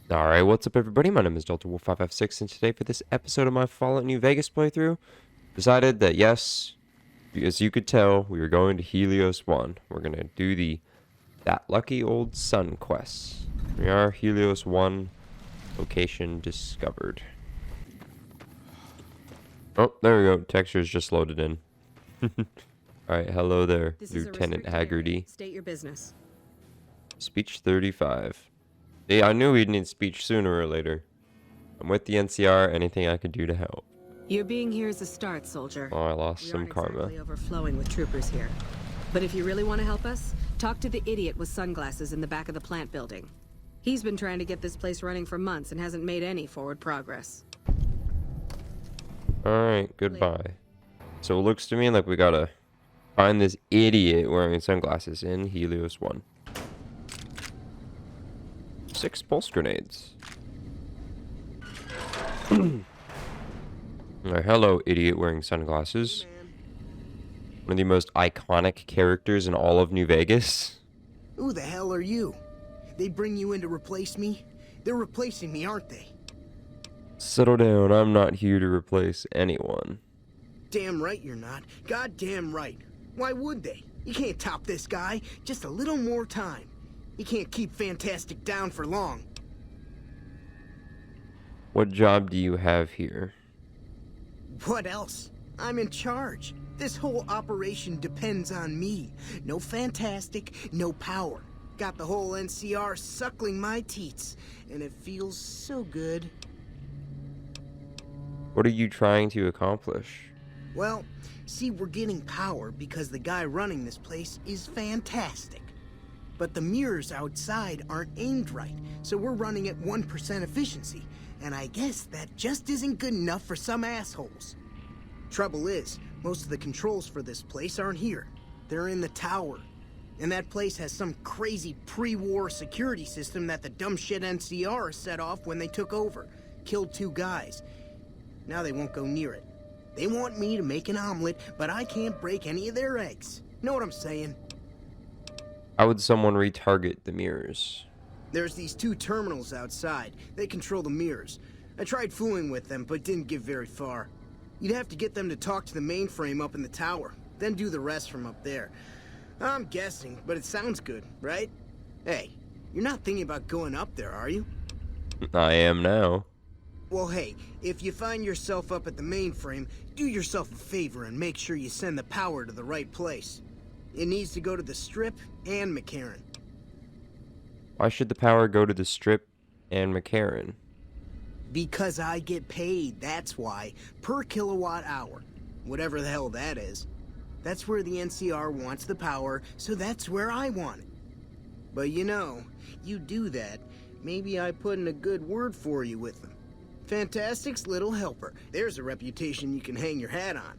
Alright, what's up everybody? My name is DeltaWolf556 and today for this episode of my Fallout New Vegas playthrough, decided that yes, as you could tell, we were going to Helios 1. We're gonna do That Lucky Old Sun quests. We are Helios 1, location discovered. Oh, there we go. Textures just loaded in. Alright, hello there, Lieutenant Haggerty. State your business. Speech 35. Yeah, I knew we'd need speech sooner or later. I'm with the NCR. Anything I could do to help? Your being here is a start, soldier. Oh, I lost some karma. Exactly overflowing with troopers here. But if you really want to help us, talk to the idiot with sunglasses in the back of the plant building. He's been trying to get this place running for months and hasn't made any forward progress. Alright, goodbye. So it looks to me like we gotta find this idiot wearing sunglasses in Helios 1. 6 pulse grenades. Hello, idiot wearing sunglasses. One of the most iconic characters in all of New Vegas. Who the hell are you? They bring you in to replace me? They're replacing me, aren't they? Settle down, I'm not here to replace anyone. Damn right you're not. Goddamn right. Why would they? You can't top this guy. Just a little more time. You can't keep Fantastic down for long. What job do you have here? What else? I'm in charge. This whole operation depends on me. No Fantastic, no power. Got the whole NCR suckling my teats, and it feels so good. What are you trying to accomplish? Well, see, we're getting power because the guy running this place is fantastic. But the mirrors outside aren't aimed right, so we're running at 1% efficiency. And I guess that just isn't good enough for some assholes. Trouble is, most of the controls for this place aren't here. They're in the tower. And that place has some crazy pre-war security system that the dumb shit NCR set off when they took over. Killed 2 guys. Now they won't go near it. They want me to make an omelet, but I can't break any of their eggs. Know what I'm saying? How would someone retarget the mirrors? There's these 2 terminals outside. They control the mirrors. I tried fooling with them, but didn't get very far. You'd have to get them to talk to the mainframe up in the tower, then do the rest from up there. I'm guessing, but it sounds good, right? Hey, you're not thinking about going up there, are you? I am now. Well, hey, if you find yourself up at the mainframe, do yourself a favor and make sure you send the power to the right place. It needs to go to the Strip and McCarran. Why should the power go to the Strip and McCarran? Because I get paid, that's why. Per kilowatt hour. Whatever the hell that is. That's where the NCR wants the power, so that's where I want it. But you know, you do that, maybe I put in a good word for you with them. Fantastic's little helper. There's a reputation you can hang your hat on.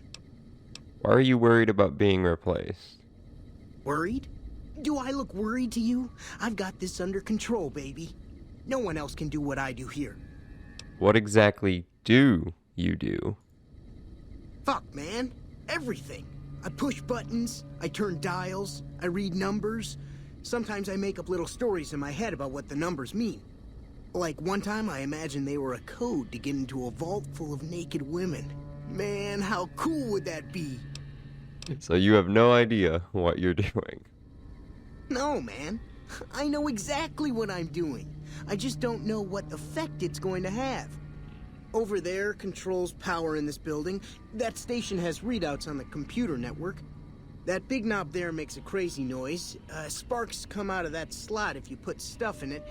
Why are you worried about being replaced? Worried? Do I look worried to you? I've got this under control, baby. No one else can do what I do here. What exactly do you do? Fuck, man. Everything. I push buttons, I turn dials, I read numbers. Sometimes I make up little stories in my head about what the numbers mean. Like one time I imagined they were a code to get into a vault full of naked women. Man, how cool would that be? So you have no idea what you're doing. No, man. I know exactly what I'm doing. I just don't know what effect it's going to have. Over there controls power in this building. That station has readouts on the computer network. That big knob there makes a crazy noise. Sparks come out of that slot if you put stuff in it.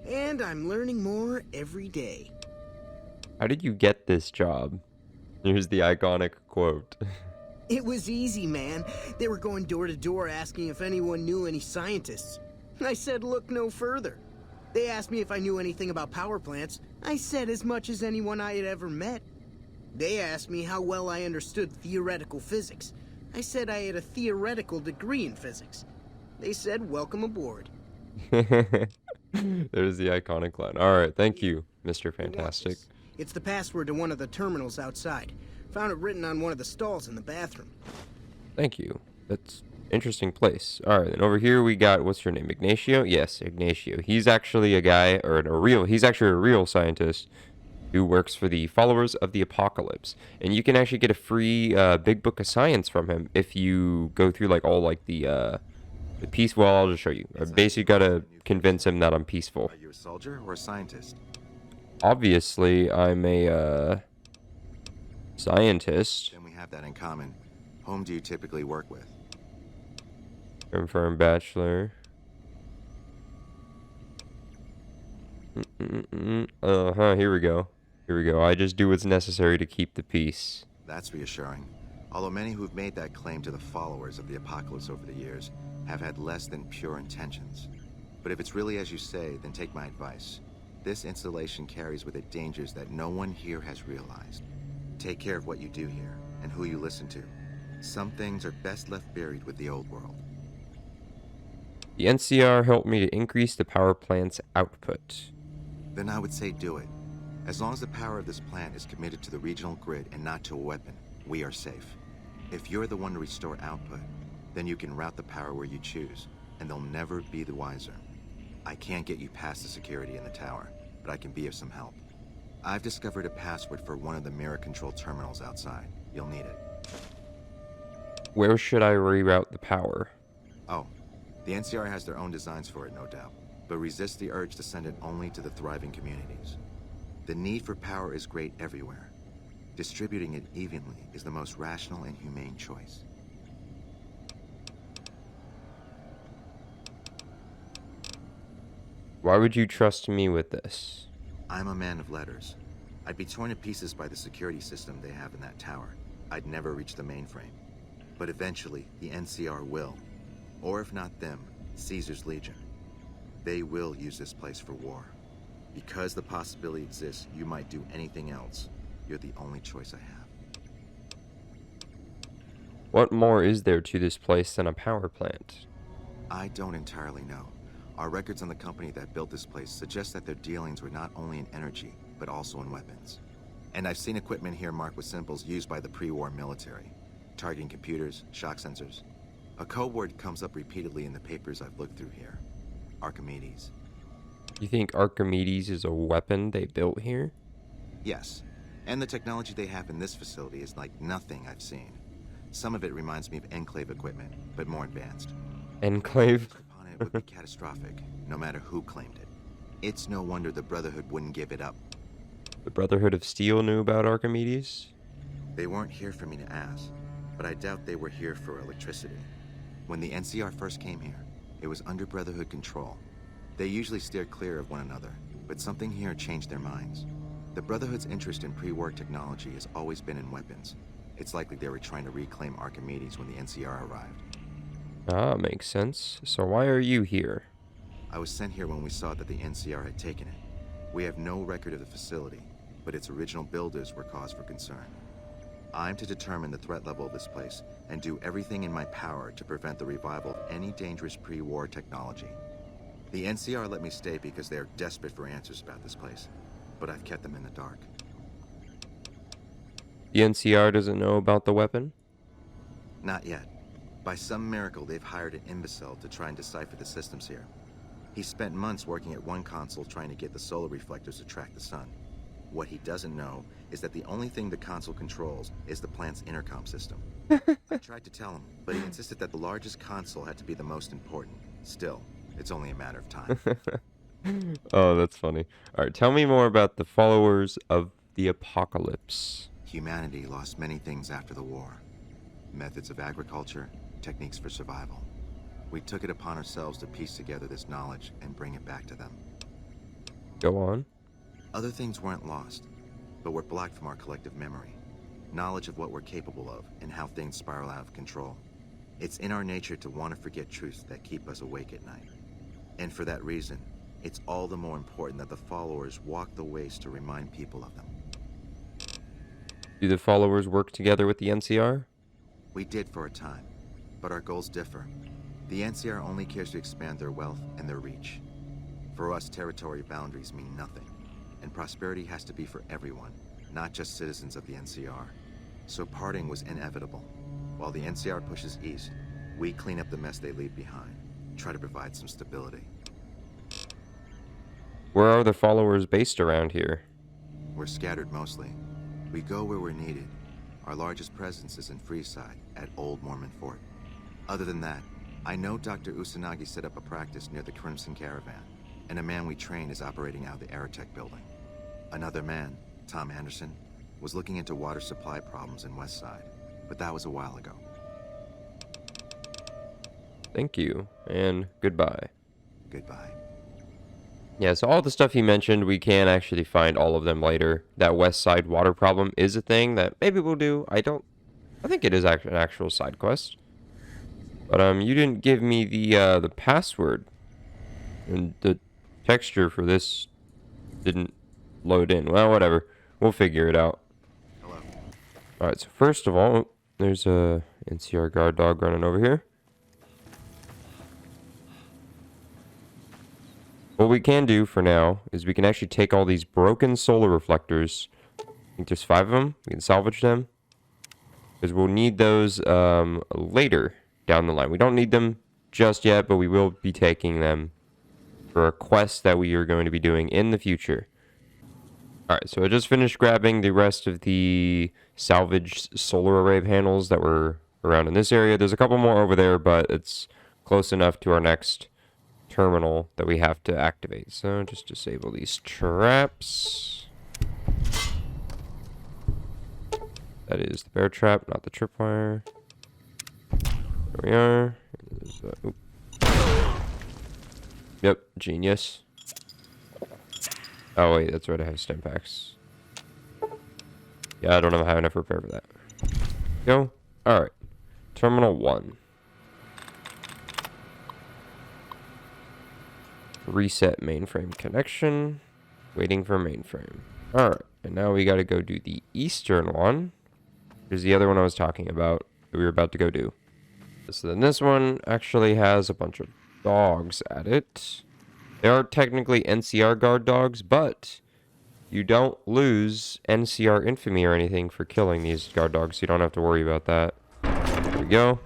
And I'm learning more every day. How did you get this job? Here's the iconic quote. It was easy, man. They were going door to door asking if anyone knew any scientists. I said look no further. They asked me if I knew anything about power plants. I said as much as anyone I had ever met. They asked me how well I understood theoretical physics. I said I had a theoretical degree in physics. They said welcome aboard. There's the iconic line. Alright, thank you, Mr. Fantastic. It's the password to one of the terminals outside. Found it written on one of the stalls in the bathroom. Thank you. That's Interesting place. All right, and over here we got, what's your name? Ignacio? Yes, Ignacio. He's actually a guy, or he's actually a real scientist who works for the Followers of the Apocalypse. And you can actually get a free big book of science from him if you go through like all like the peace. Well, I'll just show you. I basically gotta convince him that I'm peaceful. Are you a soldier or a scientist? Obviously, I'm a scientist. Then we have that in common. Whom do you typically work with? Confirmed bachelor. Here we go. Here we go. I just do what's necessary to keep the peace. That's reassuring. Although many who've made that claim to the followers of the apocalypse over the years have had less than pure intentions. But if it's really as you say, then take my advice. This installation carries with it dangers that no one here has realized. Take care of what you do here and who you listen to. Some things are best left buried with the old world. The NCR helped me to increase the power plant's output. Then I would say do it. As long as the power of this plant is committed to the regional grid and not to a weapon, we are safe. If you're the one to restore output, then you can route the power where you choose, and they'll never be the wiser. I can't get you past the security in the tower, but I can be of some help. I've discovered a password for one of the mirror control terminals outside. You'll need it. Where should I reroute the power? Oh, the NCR has their own designs for it, no doubt, but resist the urge to send it only to the thriving communities. The need for power is great everywhere. Distributing it evenly is the most rational and humane choice. Why would you trust me with this? I'm a man of letters. I'd be torn to pieces by the security system they have in that tower. I'd never reach the mainframe. But eventually, the NCR will. Or if not them, Caesar's Legion. They will use this place for war. Because the possibility exists you might do anything else, you're the only choice I have. What more is there to this place than a power plant? I don't entirely know. Our records on the company that built this place suggest that their dealings were not only in energy, but also in weapons. And I've seen equipment here marked with symbols used by the pre-war military. Targeting computers, shock sensors. A code word comes up repeatedly in the papers I've looked through here. Archimedes. You think Archimedes is a weapon they built here? Yes. And the technology they have in this facility is like nothing I've seen. Some of it reminds me of Enclave equipment, but more advanced. Enclave? Upon it would be catastrophic, no matter who claimed it. It's no wonder the Brotherhood wouldn't give it up. The Brotherhood of Steel knew about Archimedes? They weren't here for me to ask, but I doubt they were here for electricity. When the NCR first came here, it was under Brotherhood control. They usually steer clear of one another, but something here changed their minds. The Brotherhood's interest in pre-war technology has always been in weapons. It's likely they were trying to reclaim Archimedes when the NCR arrived. Ah, makes sense. So why are you here? I was sent here when we saw that the NCR had taken it. We have no record of the facility, but its original builders were cause for concern. I'm to determine the threat level of this place and do everything in my power to prevent the revival of any dangerous pre-war technology. The NCR let me stay because they are desperate for answers about this place, but I've kept them in the dark. The NCR doesn't know about the weapon? Not yet. By some miracle, they've hired an imbecile to try and decipher the systems here. He spent months working at one console trying to get the solar reflectors to track the sun. What he doesn't know is that the only thing the console controls is the plant's intercom system. I tried to tell him, but he insisted that the largest console had to be the most important. Still, it's only a matter of time. Oh, that's funny. Alright, tell me more about the Followers of the Apocalypse. Humanity lost many things after the war. Methods of agriculture, techniques for survival. We took it upon ourselves to piece together this knowledge and bring it back to them. Go on. Other things weren't lost, but were blocked from our collective memory. Knowledge of what we're capable of and how things spiral out of control. It's in our nature to want to forget truths that keep us awake at night. And for that reason, it's all the more important that the followers walk the ways to remind people of them. Do the Followers work together with the NCR? We did for a time, but our goals differ. The NCR only cares to expand their wealth and their reach. For us, territory boundaries mean nothing, and prosperity has to be for everyone, not just citizens of the NCR. So parting was inevitable. While the NCR pushes east, We clean up the mess they leave behind. Try to provide some stability. Where are the followers based around here? We're scattered mostly. We go where we're needed. Our largest presence is in Freeside, at Old Mormon Fort. Other than that, I know Dr. Usanagi set up a practice near the Crimson Caravan, and a man we train is operating out of the Aerotech building. Another man, Tom Anderson, was looking into water supply problems in Westside, but that was a while ago. Thank you, and goodbye. Goodbye. Yeah, so all the stuff he mentioned, we can actually find all of them later. That West Side water problem is a thing that maybe we'll do. I think it is an actual side quest. But you didn't give me the password, and the texture for this didn't load in. Well, whatever. We'll figure it out. Hello. All right. So first of all, there's a NCR guard dog running over here. What we can do for now is we can actually take all these broken solar reflectors. I think there's 5 of them. We can salvage them. Because we'll need those later down the line. We don't need them just yet, but we will be taking them for a quest that we are going to be doing in the future. Alright, so I just finished grabbing the rest of the salvaged solar array panels that were around in this area. There's a couple more over there, but it's close enough to our next terminal that we have to activate. So just disable these traps. That is the bear trap, not the tripwire. There we are. Yep, genius. Oh wait, that's right, I have stem packs. Yeah, I don't have enough repair for that. Go. Alright. Terminal 1. Reset mainframe connection. Waiting for mainframe. Alright, and now we gotta go do the eastern one. Here's the other one I was talking about that we were about to go do. So then this one actually has a bunch of dogs at it. They are technically NCR guard dogs, but you don't lose NCR infamy or anything for killing these guard dogs. You don't have to worry about that. There we go.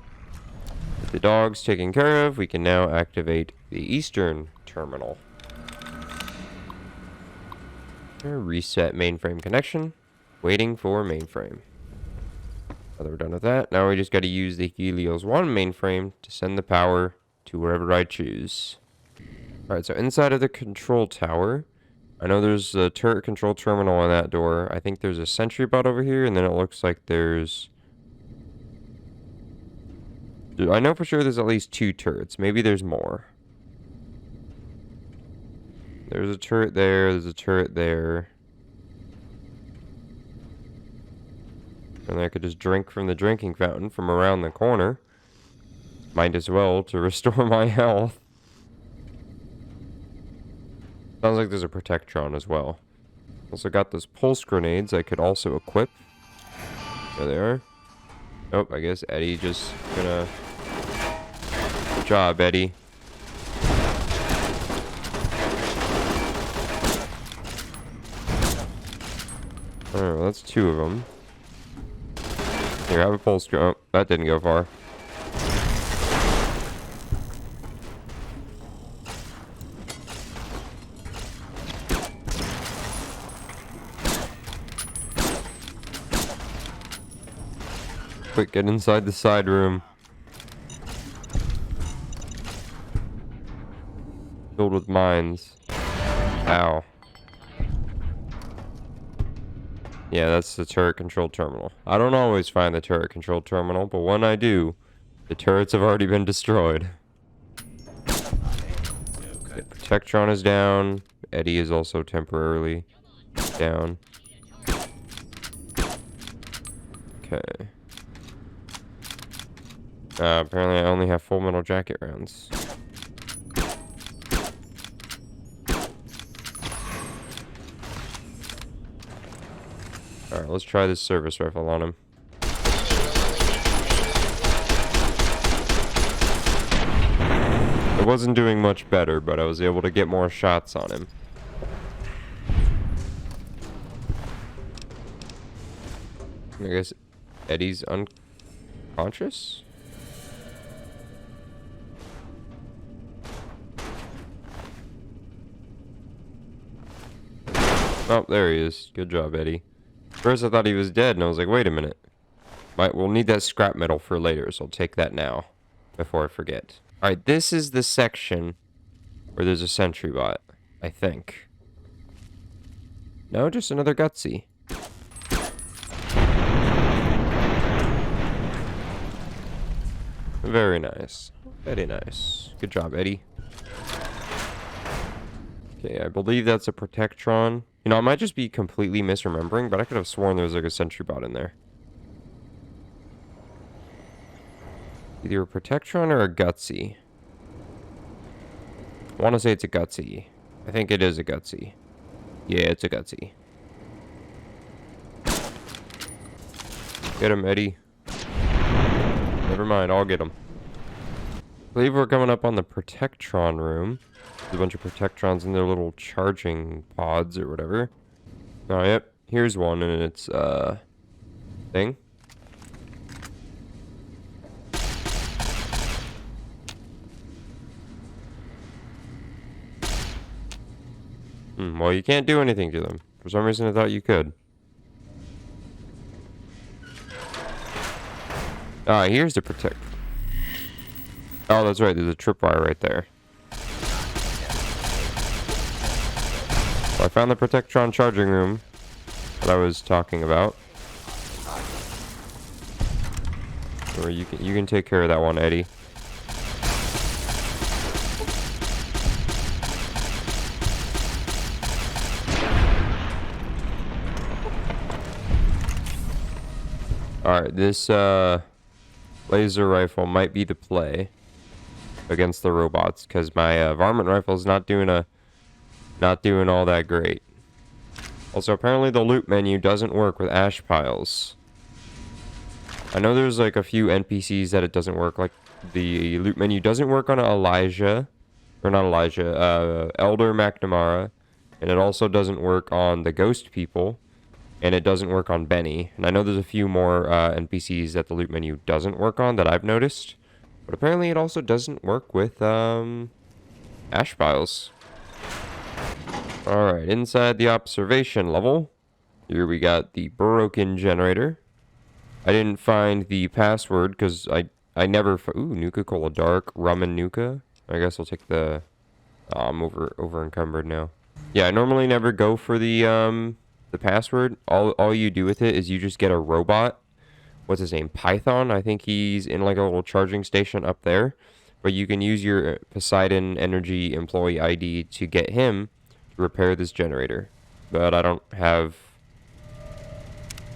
With the dogs taken care of, we can now activate the eastern terminal. Reset mainframe connection. Waiting for mainframe. Now that we're done with that, now we just got to use the Helios 1 mainframe to send the power to wherever I choose. Alright, so inside of the control tower, I know there's a turret control terminal on that door. I think there's a sentry bot over here, and then it looks like there's... I know for sure there's at least 2 turrets. Maybe there's more. There's a turret there, there's a turret there. And I could just drink from the drinking fountain from around the corner. Might as well to restore my health. Sounds like there's a Protectron as well. Also got those pulse grenades I could also equip. There they are. Oh, I guess Eddie just gonna... Good job, Eddie. Alright, well, that's 2 of them. Here, have a pulse gun. Oh, that didn't go far. Quick, get inside the side room. Filled with mines. Ow. Yeah, that's the turret control terminal. I don't always find the turret control terminal, but when I do, the turrets have already been destroyed. Okay, Protectron is down. Eddie is also temporarily down. Okay. Apparently I only have full metal jacket rounds. Alright, let's try this service rifle on him. It wasn't doing much better, but I was able to get more shots on him. I guess Eddie's unconscious? Oh, there he is. Good job, Eddie. First I thought he was dead, and I was like, wait a minute. We'll need that scrap metal for later, so I'll take that now before I forget. Alright, this is the section where there's a sentry bot, I think. No, just another gutsy. Very nice. Very nice. Good job, Eddie. Okay, I believe that's a Protectron. You know, I might just be completely misremembering, but I could have sworn there was like a sentry bot in there. Either a Protectron or a Gutsy. I want to say it's a Gutsy. I think it is a Gutsy. Yeah, it's a Gutsy. Get him, Eddie. Never mind, I'll get him. I believe we're coming up on the Protectron room. There's a bunch of Protectrons in their little charging pods or whatever. Oh, yep. Here's one, and it's, thing. Well, you can't do anything to them. For some reason, I thought you could. Ah, here's the Protect. Oh, that's right. There's a tripwire right there. So I found the Protectron charging room that I was talking about. Or you can take care of that one, Eddie. Alright, this laser rifle might be the play against the robots, because my varmint rifle is not doing all that great. Also, apparently the loot menu doesn't work with ash piles. I know there's like a few NPCs that it doesn't work. Like the loot menu doesn't work on Elder McNamara, and it also doesn't work on the ghost people. And it doesn't work on Benny. And I know there's a few more NPCs that the loot menu doesn't work on that I've noticed. But apparently it also doesn't work with ash piles. Alright, inside the observation level, here we got the broken generator. I didn't find the password because I never... Ooh, Nuka-Cola Dark, rum and Nuka. I guess I'll take the... Oh, I'm over encumbered now. Yeah, I normally never go for the password. All you do with it is you just get a robot. What's his name? Python. I think he's in like a little charging station up there. But you can use your Poseidon Energy employee ID to get him to repair this generator. But I don't have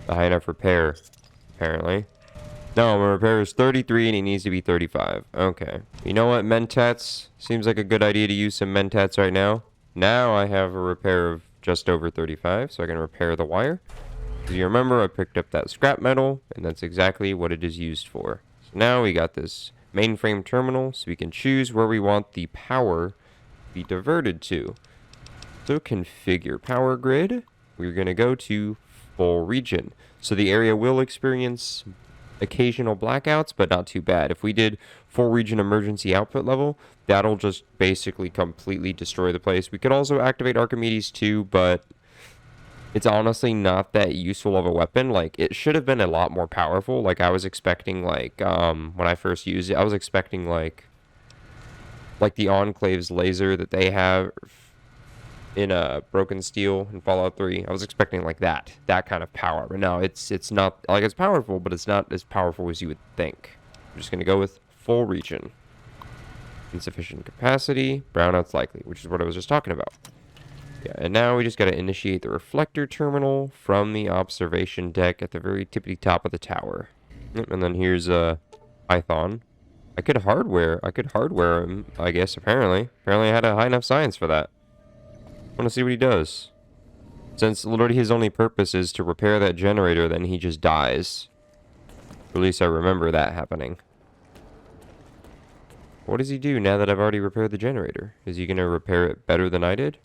a high enough repair, apparently. No, my repair is 33 and he needs to be 35. Okay. You know what, Mentats? Seems like a good idea to use some Mentats right now. Now I have a repair of just over 35, so I can repair the wire. As you remember, I picked up that scrap metal, and that's exactly what it is used for. So now we got this mainframe terminal, so we can choose where we want the power to be diverted to. So configure power grid. We're going to go to full region. So the area will experience occasional blackouts, but not too bad. If we did full region emergency output level, that'll just basically completely destroy the place. We could also activate Archimedes too, but it's honestly not that useful of a weapon. Like, it should have been a lot more powerful. Like, I was expecting, like, when I first used it, I was expecting, like the Enclave's laser that they have in Broken Steel in Fallout 3. I was expecting, like, that kind of power. But no, it's not, like, it's powerful, but it's not as powerful as you would think. I'm just going to go with full region. Insufficient capacity, brownouts likely, which is what I was just talking about. Yeah, and now we just got to initiate the reflector terminal from the observation deck at the very tippity top of the tower. Yep, and then here's a Python. I could hardware him, I guess, apparently. Apparently I had a high enough science for that. I want to see what he does. Since literally his only purpose is to repair that generator, then he just dies. At least I remember that happening. What does he do now that I've already repaired the generator? Is he going to repair it better than I did?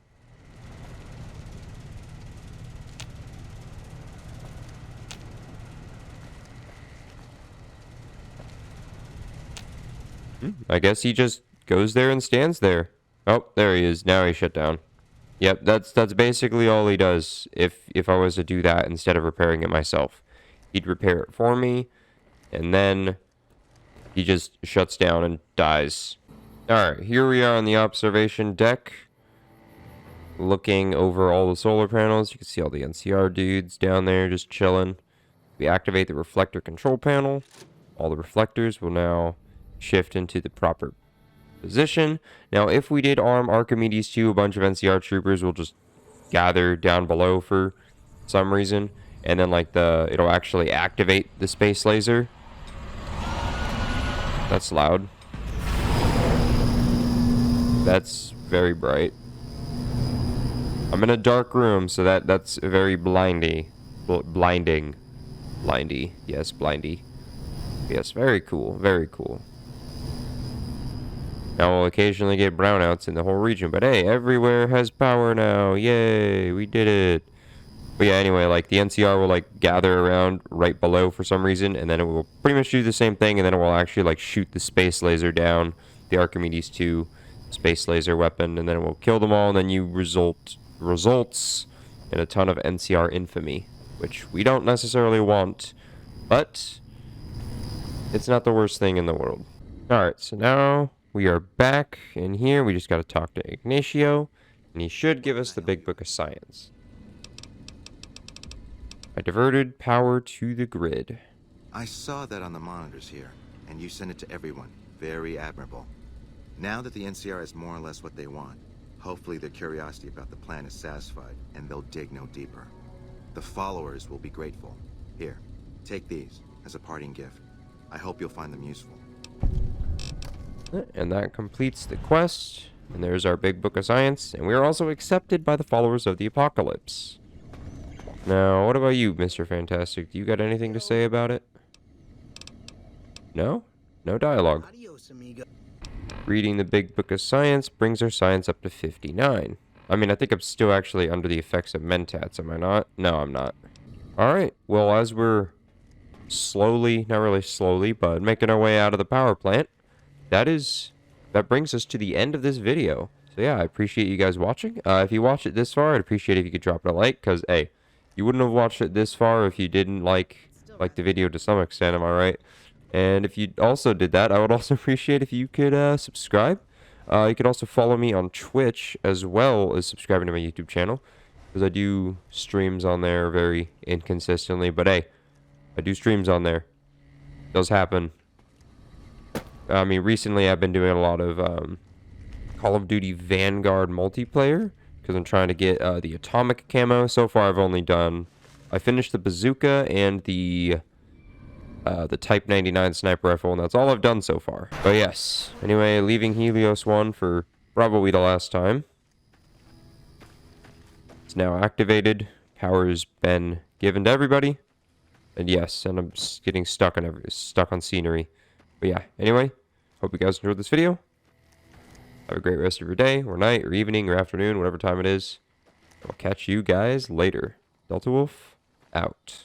I guess he just goes there and stands there. Oh, there he is. Now he's shut down. Yep, that's basically all he does. If I was to do that instead of repairing it myself, he'd repair it for me, and then he just shuts down and dies. All right, here we are on the observation deck, looking over all the solar panels. You can see all the NCR dudes down there just chilling. We activate the reflector control panel. All the reflectors will now shift into the proper position. Now, if we did arm Archimedes 2, a bunch of NCR troopers will just gather down below for some reason, and then like it'll actually activate the space laser. That's loud. That's very bright. I'm in a dark room, so that's very blinding. Blindy. Yes, blindy. Yes, very cool. Very cool. Now we'll occasionally get brownouts in the whole region, but hey, everywhere has power now. Yay, we did it. But yeah, anyway, like the NCR will like gather around right below for some reason, and then it will pretty much do the same thing, and then it will actually like shoot the space laser down, the Archimedes 2 space laser weapon, and then it will kill them all, and then you results in a ton of NCR infamy, which we don't necessarily want, but it's not the worst thing in the world. Alright, so now we are back in here. We just got to talk to Ignacio, and he should give us the Big Book of Science. I diverted power to the grid. I saw that on the monitors here, and you sent it to everyone. Very admirable. Now that the NCR is more or less what they want, hopefully their curiosity about the plan is satisfied, and they'll dig no deeper. The followers will be grateful. Here, take these as a parting gift. I hope you'll find them useful. And that completes the quest. And there's our Big Book of Science. And we are also accepted by the followers of the Apocalypse. Now, what about you, Mr. Fantastic? Do you got anything to say about it? No? No dialogue. Adios, amigo. Reading the Big Book of Science brings our science up to 59. I mean, I think I'm still actually under the effects of Mentats, am I not? No, I'm not. Alright, well, as we're slowly, not really slowly, but making our way out of the power plant, that brings us to the end of this video. So yeah, I appreciate you guys watching. If you watched it this far, I'd appreciate if you could drop it a like, because, hey, you wouldn't have watched it this far if you didn't like the video to some extent, am I right? And if you also did that, I would also appreciate if you could subscribe. You could also follow me on Twitch as well as subscribing to my YouTube channel, because I do streams on there very inconsistently. But hey, I do streams on there. It does happen. I mean, recently I've been doing a lot of Call of Duty Vanguard multiplayer, because I'm trying to get the atomic camo. So far I finished the bazooka and the Type 99 sniper rifle, and that's all I've done so far. But yes, anyway, leaving Helios 1 for probably the last time. It's now activated. Power has been given to everybody. And yes, and I'm getting stuck on scenery. But yeah, anyway, hope you guys enjoyed this video. Have a great rest of your day, or night, or evening, or afternoon, whatever time it is. I'll catch you guys later. Delta Wolf, out.